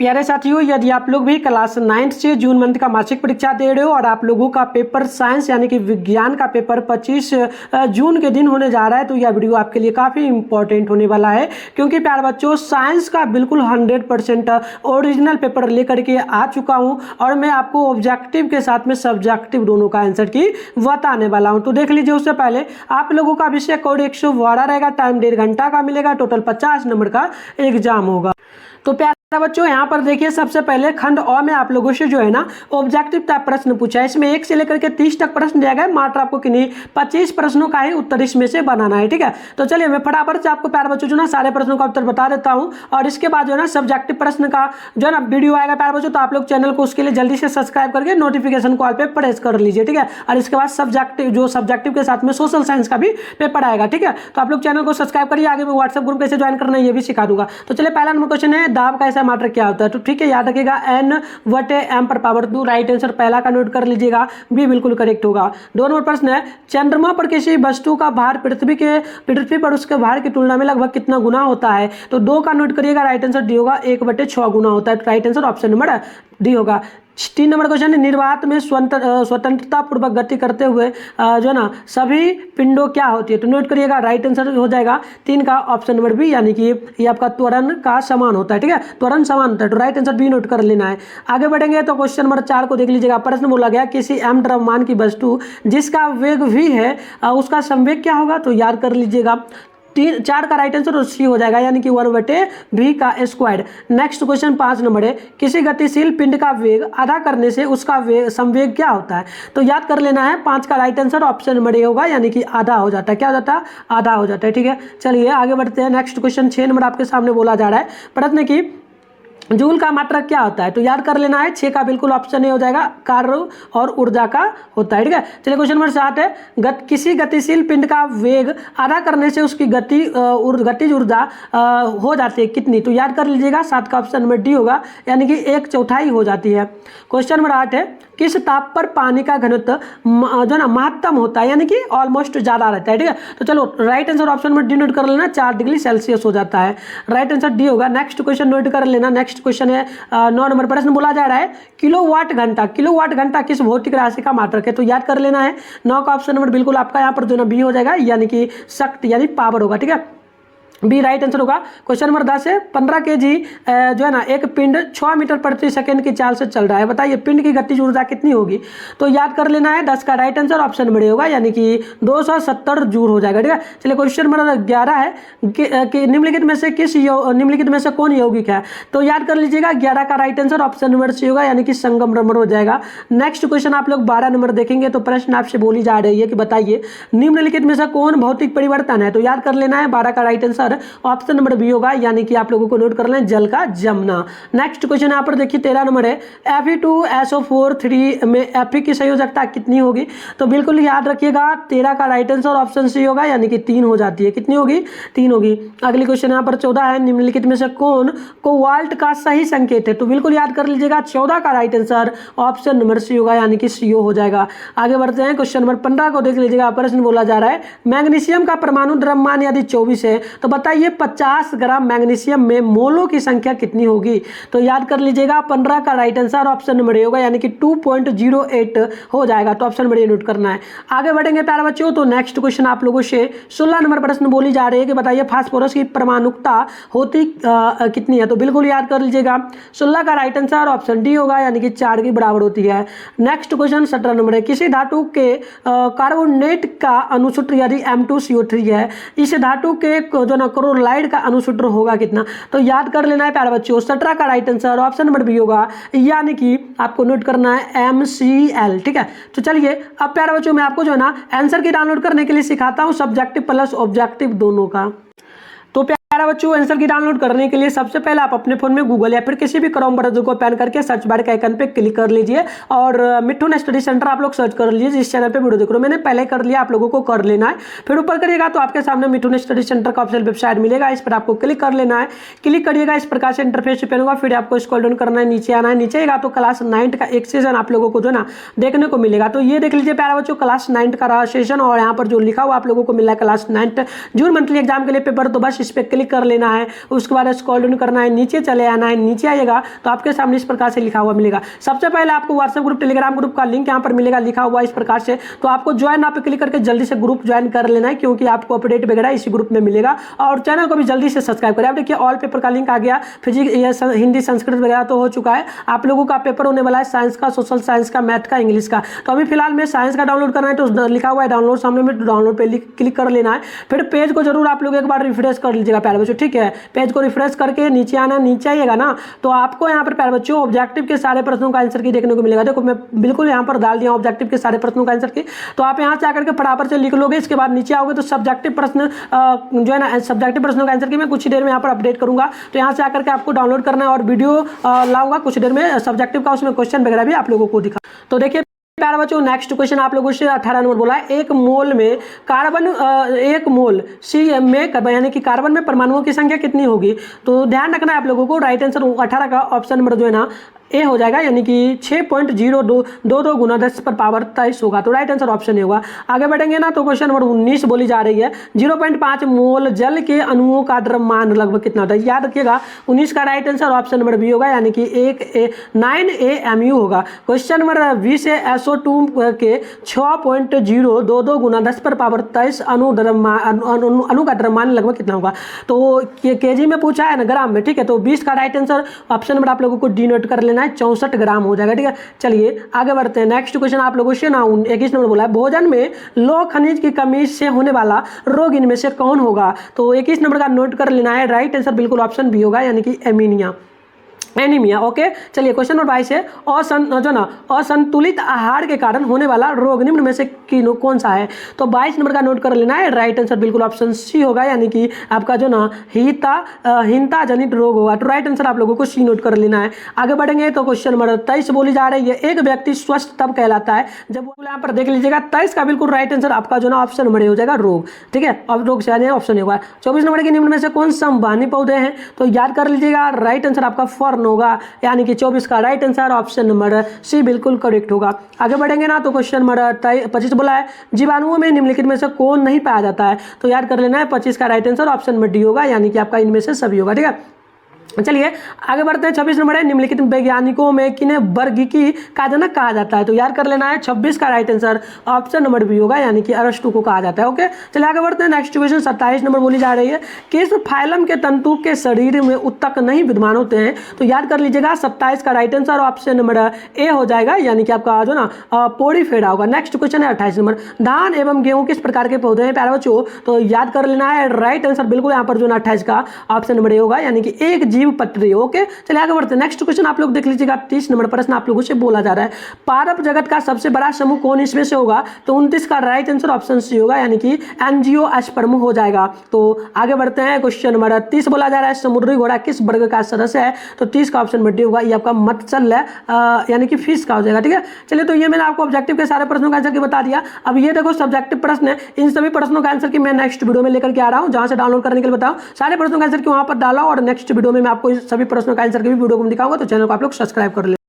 प्यारे साथियों, यदि आप लोग भी क्लास 9th से जून मंथ का मासिक परीक्षा दे रहे हो और आप लोगों का पेपर साइंस यानी कि विज्ञान का पेपर 25 जून के दिन होने जा रहा है, तो यह वीडियो आपके लिए काफ़ी इंपॉर्टेंट होने वाला है। क्योंकि प्यारे बच्चों, साइंस का बिल्कुल 100% ओरिजिनल पेपर लेकर के आ चुका हूं और मैं आपको ऑब्जेक्टिव के साथ में सब्जेक्टिव दोनों का आंसर की बताने वाला हूं। तो देख लीजिए, उससे पहले आप लोगों का विषय कोड 112 रहेगा, टाइम 1.5 घंटा का मिलेगा, टोटल 50 नंबर का एग्जाम होगा। तो प्यारे बच्चों, यहाँ पर देखिए, सबसे पहले खंड अ में आप लोगों से जो है ना ऑब्जेक्टिव टाइप प्रश्न पूछा है। इसमें 1 से लेकर के 30 तक प्रश्न दिया गया है। मात्र आपको किन्हीं 25 प्रश्नों का ही उत्तर इसमें से बनाना है। ठीक है, तो चलिए मैं फटाफट से आपको प्यारे बच्चों जो ना सारे प्रश्नों का उत्तर बता देता हूँ और इसके बाद जो है ना सब्जेक्टिव प्रश्न का जो है ना वीडियो आएगा प्यारे बच्चों। तो आप लोग चैनल को उसके लिए जल्दी से सब्सक्राइब करके नोटिफिकेशन कॉल पे प्रेस कर लीजिए। ठीक है, और इसके बाद सब्जेक्टिव के साथ में सोशल साइंस का भी पेपर आएगा। ठीक है, तो आप लोग चैनल को सब्सक्राइब करिए। आगे मैं व्हाट्सएप ग्रुप कैसे ज्वाइन करना है ये भी सिखा दूंगा। तो चलिए, पहला नंबर क्वेश्चन है, दाब का ऐसा मात्रा क्या होता है। तो ठीक है, याद रखिएगा N/M पर पावर 2। राइट आंसर पहला का नोट कर लीजिएगा, बी बिल्कुल करेक्ट होगा। 2 नंबर प्रश्न है, चंद्रमा पर किसी वस्तु का भार पृथ्वी पर उसके भार की तुलना में लगभग कितना गुना होता है। तो 2 का नोट करिएगा, राइट आंसर डी होगा, 1/6 गुना होता है। Right answer option number D होगा। 3 नंबर क्वेश्चन है, निर्वात में स्वतंत्रता पूर्वक गति करते हुए जो है ना सभी पिंडों क्या होती है। तो नोट करिएगा, राइट आंसर हो जाएगा 3 का ऑप्शन नंबर बी, यानी कि ये आपका त्वरण का समान होता है। ठीक है, त्वरण समान होता है, तो राइट आंसर बी नोट कर लेना है। आगे बढ़ेंगे तो क्वेश्चन नंबर 4 को देख लीजिएगा। प्रश्न बोला गया, किसी m द्रव्यमान की वस्तु जिसका वेग v है उसका संवेग क्या होगा। तो याद कर लीजिएगा, 4 का राइट आंसर सी हो जाएगा, यानी कि 1/v का स्क्वायर। नेक्स्ट क्वेश्चन 5 नंबर है, किसी गतिशील पिंड का वेग आधा करने से उसका संवेग क्या होता है। तो याद कर लेना है, 5 का right answer option number A होगा, यानी कि आधा हो जाता है। क्या हो जाता है, आधा हो जाता है। ठीक है, चलिए आगे बढ़ते हैं। नेक्स्ट क्वेश्चन 6 नंबर आपके सामने बोला जा रहा है, प्रश्न की जूल का मात्रक क्या होता है। तो याद कर लेना है, 6 का बिल्कुल ऑप्शन ए हो जाएगा, कार्य और ऊर्जा का होता है। ठीक है, चलिए क्वेश्चन नंबर 7 है, किसी गतिशील पिंड का वेग आधा करने से उसकी गतिज ऊर्जा हो जाती है कितनी। तो याद कर लीजिएगा, 7 का ऑप्शन नंबर डी होगा, यानी कि 1/4 हो जाती है। क्वेश्चन नंबर 8 है, किस ताप पर पानी का घनत्व जो ना महत्तम होता है, यानी कि ऑलमोस्ट ज्यादा रहता है। ठीक है, तो चलो right answer option number D naught कर लेना, 4 डिग्री सेल्सियस हो जाता है। राइट आंसर डी होगा। नेक्स्ट क्वेश्चन नोट कर लेना। नेक्स्ट क्वेश्चन है 9 नंबर प्रश्न बोला जा रहा है, किलोवाट घंटा किस भौतिक राशि का मात्रक है। तो याद कर लेना है, 9 का ऑप्शन नंबर बिल्कुल आपका यहाँ पर जो ना बी हो जाएगा, यानी कि शक्ति यानी पावर होगा। ठीक है, बी राइट आंसर होगा। क्वेश्चन नंबर 10 है, 15 kg जो है ना एक पिंड 6 मीटर प्रति सेकंड की चाल से चल रहा है। बताइए पिंड की गतिज ऊर्जा कितनी होगी। तो याद कर लेना है, 10 का right answer option number A होगा, यानी कि 270 जूल हो जाएगा। ठीक है, चलिए क्वेश्चन नंबर 11 है कि निम्नलिखित में से कौन यौगिक है। तो याद कर लीजिएगा, 11 का right answer option number C होगा, यानी कि संगमरमर हो जाएगा। नेक्स्ट क्वेश्चन आप लोग 12 नंबर देखेंगे तो प्रश्न आपसे बोली जा रही है कि बताइए निम्नलिखित में से कौन भौतिक परिवर्तन है। तो याद कर लेना है, 12 का right answer option number B होगा, यानी कि आप लोगों को नोट कर लें, जल का जमना। नेक्स्ट क्वेश्चन यहाँ पर देखिए 13 नंबर है, Fe2SO4 में Fe की संयोजकता कितनी होगी। तो बिल्कुल याद रखिएगा, 13 का राइट आंसर ऑप्शन सी होगा, यानी कि 3 हो जाती है। कितनी होगी, 3 होगी। अगली क्वेश्चन यहाँ पर 14 है, निम्नलिखित में से कौन कोबाल्ट का सही संकेत है। तो बिल्कुल याद कर लीजिएगा, 14 का right answer option number C होगा, यानी कि CO हो जाएगा। आगे बढ़ते हैं, क्वेश्चन नंबर 15 को देख लीजिएगा। प्रश्न बोला जा रहा है, मैग्नीशियम का परमाणु द्रव्यमान यदि 24 है तो बताइए 50 ग्राम मैग्नीशियम में मोलों की संख्या कितनी होगी। तो याद कर लीजिएगा, 15 का right answer option number A होगा, यानी कि 2.08 हो जाएगा। तो ऑप्शन नंबर ए नोट करना है। आगे बढ़ेंगे प्यारे बच्चों, तो नेक्स्ट क्वेश्चन आप लोगों से 16 नंबर प्रश्न बोली जा रही है कि बताइए फास्फोरस की परमाणुकता होती कितनी है। तो बिल्कुल याद कर लीजिएगा, 16 का राइट आंसर ऑप्शन डी होगा, यानी कि 4 के बराबर होती है। नेक्स्ट क्वेश्चन 17 नंबर है, किसी धातु के कार्बोनेट का अनुसूत्र यदि M2CO3 है, इस धातु के जो ना क्लोराइड का अनुसूत्र होगा कितना। तो याद कर लेना है प्यारे बच्चों, 17 का right answer option number B होगा, यानी कि आपको नोट करना है MCl। ठीक है, तो चलिए अब प्यारे बच्चों मैं आपको जो है ना आंसर की डाउनलोड करने के लिए सिखाता हूं, सब्जेक्टिव प्लस ऑब्जेक्टिव दोनों का। तो प्यारे बच्चों, आंसर की डाउनलोड करने के लिए सबसे पहले आप अपने फोन में गूगल या फिर किसी भी क्रोम ब्राउज़र को ओपन करके सर्च बार के आइकन पे क्लिक कर लीजिए और मिठुन स्टडी सेंटर आप लोग सर्च कर लीजिए। जिस चैनल पे वीडियो देख रहे हो, मैंने पहले कर लिया, आप लोगों को कर लेना है। फिर ऊपर करिएगा तो आपके सामने मिठुन स्टडी सेंटर का ऑफिशियल वेबसाइट मिलेगा, इस पर आपको क्लिक कर लेना है। क्लिक करिएगा, इस प्रकार से इंटरफेस ओपन होगा। फिर आपको स्क्रॉल डाउन करना है, नीचे आना है। नीचे आएगा तो क्लास 9 का एक सेशन आप लोगों को जो ना देखने को मिलेगा। तो ये देख लीजिए प्यारे बच्चों, क्लास 9 का रहा सेशन और यहाँ पर जो लिखा हुआ आप लोगों को मिला है क्लास 9 जून मंथली एग्जाम के लिए पेपर। तो बस इस पर क्लिक क्लिक कर लेना है, उसके बाद स्क्रॉल डाउन करना है, नीचे चले आना है, नीचे आइएगा तो आपके सामने इस प्रकार से लिखा हुआ मिलेगा। सबसे पहले आपको व्हाट्सएप ग्रुप टेलीग्राम ग्रुप का लिंक यहाँ पर मिलेगा लिखा हुआ इस प्रकार से, तो आपको ज्वाइन आप क्लिक करके जल्दी से ग्रुप ज्वाइन कर लेना है, क्योंकि आपको अपडेट वगैरह इसी ग्रुप में मिलेगा। और चैनल को भी जल्दी से सब्सक्राइब करें। आप देखिए ऑल पेपर का लिंक आ गया, फिजिक्स हिंदी संस्कृत वगैरह तो हो चुका है, आप लोगों का पेपर होने वाला है साइंस का, सोशल साइंस का, मैथ का, इंग्लिश का। तो अभी फिलहाल में साइंस का डाउनलोड करना है तो लिखा हुआ है डाउनलोड सामने में, डाउनलोड पे क्लिक कर लेना है। फिर पेज को जरूर आप लोग एक बार रिफ्रेश कर लीजिएगा प्यारे बच्चों, ठीक है। पेज को रिफ्रेश करके नीचे आना, नीचे आइएगा ना तो आपको यहाँ पर प्यारे बच्चों ऑब्जेक्टिव के सारे प्रश्नों का आंसर की देखने को मिलेगा। देखो मैं बिल्कुल यहाँ पर डाल दिया ऑब्जेक्टिव के सारे प्रश्नों का आंसर की, तो आप यहाँ से आकर के फटाफट से लिख लोगे। इसके बाद नीचे आओगे तो सब्जेक्टिव प्रश्न जो है ना, सब्जेक्टिव प्रश्नों का आंसर की मैं कुछ देर में यहाँ पर अपडेट करूंगा, तो यहाँ से आकर के आपको डाउनलोड करना है और वीडियो लाऊंगा कुछ देर में सब्जेक्टिव का, उसमें क्वेश्चन वगैरह भी आप लोगों को दिखा। तो देखिए प्यारे बच्चों नेक्स्ट क्वेश्चन आप लोगों से 18 नंबर बोला है, एक मोल में कार्बन एक मोल सी में यानी कि कार्बन में परमाणुओं की संख्या कितनी होगी। तो ध्यान रखना है आप लोगों को, राइट आंसर 18 का ऑप्शन नंबर जो है ना ए हो जाएगा, यानी कि 6.022 गुना 10 पर पावर 23 होगा, तो राइट आंसर ऑप्शन ए होगा। आगे बढ़ेंगे ना तो क्वेश्चन नंबर 19 बोली जा रही है, 0.5 मोल जल के अणुओं का द्रव्यमान लगभग कितना होता है। याद रखिएगा 19 का right answer option number B होगा, यानी कि 9 AMU होगा। क्वेश्चन नंबर 20 है, SO2 के 6.022 गुना 10 पर पावर 23 अणु का द्रव्यमान लगभग कितना होगा। तो केजी में पूछा है ना, ग्राम में, ठीक है। तो 20 का राइट आंसर ऑप्शन नंबर आप लोगों को डी नोट कर लेना, 64 ग्राम हो जाएगा, ठीक है। चलिए आगे बढ़ते हैं। नेक्स्ट क्वेश्चन आप लोगों से ना 21 नंबर बोला है, भोजन में लौह खनिज की कमी से होने वाला रोग इनमें से कौन होगा। तो 21 नंबर का नोट कर लेना है, राइट आंसर बिल्कुल ऑप्शन बी होगा, यानी कि एनीमिया। ओके चलिए क्वेश्चन नंबर 22 है, असंतुलित आहार के कारण होने वाला रोग निम्न में से कौन सा है। तो 22 नंबर का नोट कर लेना है, राइट आंसर बिल्कुल ऑप्शन सी होगा, यानी कि आपका जो ना हीनता जनित रोग होगा, तो राइट आंसर आप लोगों को सी नोट कर लेना है। आगे बढ़ेंगे तो क्वेश्चन नंबर 23 बोली जा रही है, एक व्यक्ति स्वस्थ तब कहलाता है जब वो, यहाँ पर देख लीजिएगा 23 का बिल्कुल राइट आंसर आपका जो ना ऑप्शन नंबर हो जाएगा रोग, ठीक है। अब रोग से ऑप्शन होगा। 24 नंबर के निम्न में से कौन संवहनी पौधे हैं, तो याद कर लीजिएगा राइट आंसर आपका फर्न होगा, यानी कि 24 का right answer option number C बिल्कुल करेक्ट होगा। आगे बढ़ेंगे ना तो क्वेश्चन नंबर 25 बोला है, जीवाणुओं में निम्नलिखित में से कौन नहीं पाया जाता है। तो याद कर लेना है 25 का right answer option number D होगा, यानी कि आपका इनमें से सभी होगा, ठीक है। चलिए आगे बढ़ते हैं। 26 नंबर है, निम्नलिखित वैज्ञानिकों में किन्हें वर्गीकी का जनक कहा जाता है। तो याद कर लेना है 26 का right answer option number B होगा, यानी कि अरस्तु को कहा जाता है। ओके चलिए आगे बढ़ते हैं। नेक्स्ट क्वेश्चन 27 नंबर बोली जा रही है, किस फाइलम के तंतु के शरीर में उत्तक नहीं विद्यमान होते हैं। तो याद कर लीजिएगा 27 का right answer option number A हो जाएगा, यानी कि आपका जो ना पोड़ीफेरा होगा। नेक्स्ट क्वेश्चन है 28 नंबर, धान एवं गेहूं किस प्रकार के पौधे हैं प्यारे बच्चों। तो याद कर लेना है राइट आंसर बिल्कुल यहाँ पर जो ना 28 का ऑप्शन नंबर ए होगा, यानी कि एक जीव पत्री। ओके चलिए आगे बढ़ते हैं। नेक्स्ट क्वेश्चन आप लोग देख लीजिएगा, 30 नंबर प्रश्न आप लोगों से बोला जा रहा है, पारप जगत का सबसे बड़ा समूह कौन इसमें से होगा। तो 29 का राइट आंसर ऑप्शन सी होगा, यानी कि एंजियोस्पर्म हो जाएगा। तो आगे बढ़ते हैं। क्वेश्चन नंबर 30 बोला जा रहा है, समुद्री घोड़ा किस वर्ग का सदस्य है। तो 30 का ऑप्शन डी होगा, ये आपका मत्स्य यानी कि फिश का हो जाएगा, ठीक है। चलिए तो ये मैंने आपको ऑब्जेक्टिव के सारे प्रश्नों का आंसर बता दिया। अब ये देखो सब्जेक्टिव प्रश्न है, इन सभी प्रश्नों का आंसर की मैं नेक्स्ट वीडियो में लेकर के आ रहा हूँ, जहां से डाउनलोड करने के लिए बताओ सारे प्रश्नों का आंसर की वहां पर डाला, और नेक्स्ट वीडियो में मैं आपको सभी प्रश्नों का आंसर की भी वीडियो को दिखाऊंगा। तो चैनल को आप लोग सब्सक्राइब कर ले।